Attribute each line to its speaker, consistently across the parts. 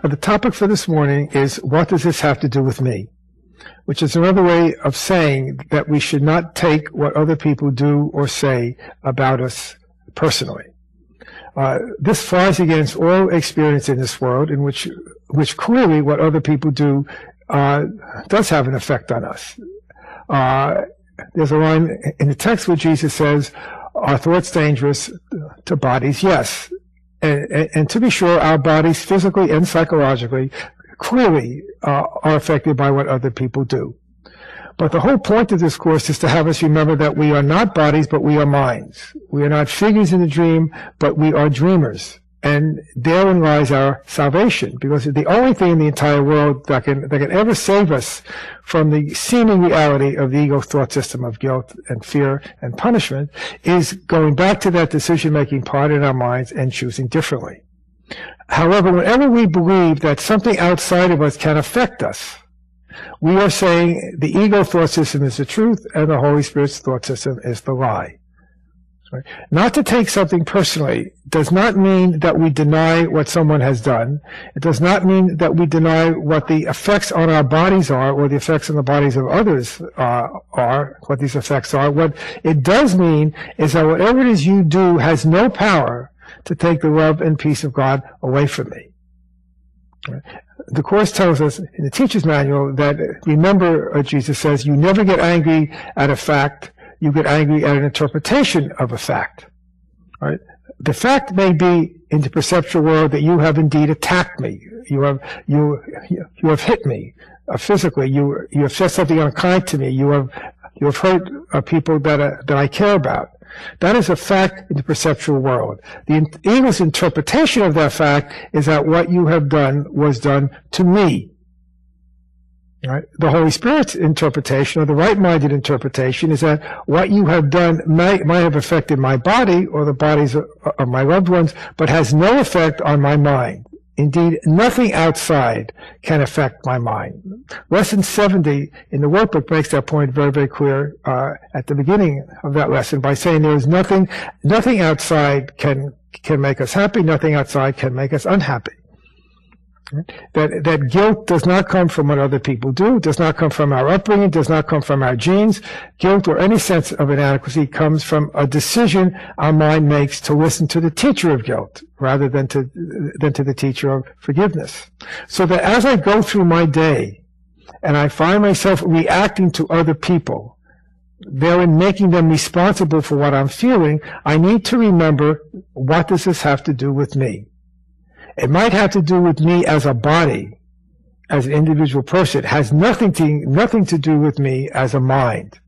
Speaker 1: The topic for this morning is, what does this have to do with me? Which is another way of saying that we should not take what other people do or say about us personally. This flies against all experience in this world, in which clearly what other people do does have an effect on us. There's a line in the text where Jesus says, "Are thoughts dangerous to bodies?" Yes. And to be sure, our bodies, physically and psychologically, clearly are affected by what other people do. But the whole point of this course is to have us remember that we are not bodies, but we are minds. We are not figures in the dream, but we are dreamers. And therein lies our salvation, because the only thing in the entire world that can ever save us from the seeming reality of the ego thought system of guilt and fear and punishment is going back to that decision-making part in our minds and choosing differently. However, whenever we believe that something outside of us can affect us, we are saying the ego thought system is the truth and the Holy Spirit's thought system is the lie. Right? Not to take something personally does not mean that we deny what someone has done. It does not mean that we deny what the effects on our bodies are, or the effects on the bodies of others are, what these effects are. What it does mean is that whatever it is you do has no power to take the love and peace of God away from me. Right? The Course tells us in the Teacher's Manual that, remember, Jesus says, you never get angry at a fact, you get angry at an interpretation of a fact. Right? The fact may be in the perceptual world that you have indeed attacked me. You have hit me physically. You have said something unkind to me. You have hurt people that I care about. That is a fact in the perceptual world. The ego's interpretation of that fact is that what you have done was done to me. Right? The Holy Spirit's interpretation, or the right-minded interpretation, is that what you have done might have affected my body or the bodies of my loved ones, but has no effect on my mind. Indeed, nothing outside can affect my mind. Lesson 70 in the workbook makes that point very, very clear at the beginning of that lesson by saying there is nothing outside can make us happy, nothing outside can make us unhappy. That guilt does not come from what other people do, does not come from our upbringing, does not come from our genes. Guilt or any sense of inadequacy comes from a decision our mind makes to listen to the teacher of guilt rather than to the teacher of forgiveness. So that as I go through my day and I find myself reacting to other people, therein making them responsible for what I'm feeling, I need to remember, what does this have to do with me? It might have to do with me as a body, as an individual person. It has nothing to do with me as a mind.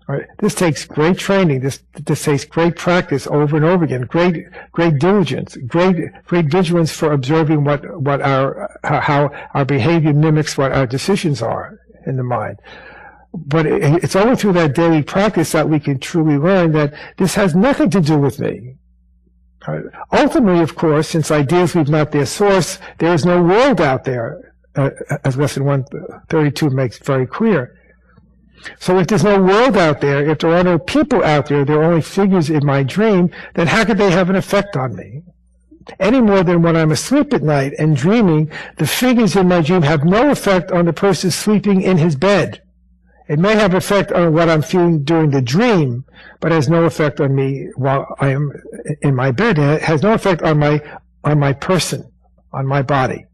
Speaker 1: Right? This takes great training. This takes great practice over and over again. Great diligence. Great vigilance for observing how our behavior mimics what our decisions are in the mind. But it's only through that daily practice that we can truly learn that this has nothing to do with me. Ultimately, of course, since ideas leave not their source, there is no world out there, as lesson 132 makes very clear. So if there's no world out there, if there are no people out there, there are only figures in my dream, then how could they have an effect on me? Any more than when I'm asleep at night and dreaming, the figures in my dream have no effect on the person sleeping in his bed. It may have effect on what I'm feeling during the dream, but has no effect on me while I am in my bed. It has no effect on my person, on my body.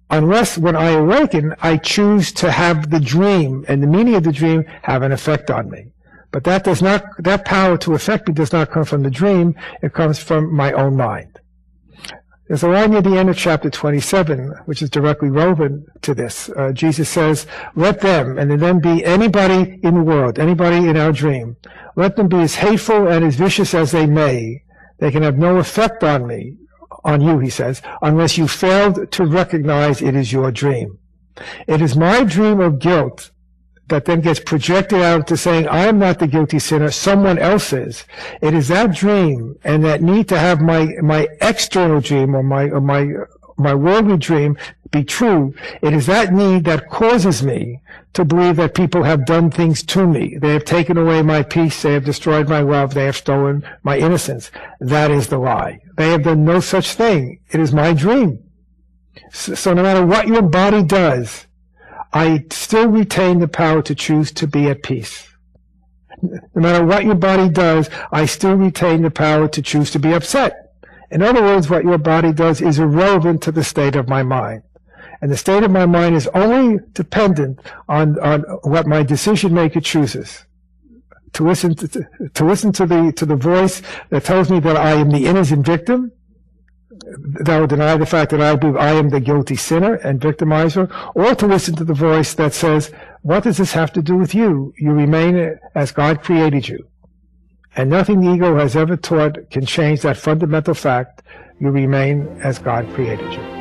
Speaker 1: Unless when I awaken, I choose to have the dream and the meaning of the dream have an effect on me. But that power to affect me does not come from the dream. It comes from my own mind. There's a line near the end of chapter 27, which is directly relevant to this. Jesus says, let them, and then be anybody in the world, anybody in our dream, let them be as hateful and as vicious as they may. They can have no effect on me, on you, he says, unless you failed to recognize it is your dream. It is my dream of guilt that then gets projected out to saying, I am not the guilty sinner, someone else is. It is that dream and that need to have my external dream or my worldly dream be true, it is that need that causes me to believe that people have done things to me. They have taken away my peace. They have destroyed my love. They have stolen my innocence. That is the lie. They have done no such thing. It is my dream. So no matter what your body does, I still retain the power to choose to be at peace. No matter what your body does, I still retain the power to choose to be upset. In other words, what your body does is irrelevant to the state of my mind. And the state of my mind is only dependent on what my decision maker chooses. To listen to the voice that tells me that I am the innocent victim, that will deny the fact that I believe I am the guilty sinner and victimizer, or to listen to the voice that says, what does this have to do with you? You remain as God created you. And nothing the ego has ever taught can change that fundamental fact. You remain as God created you.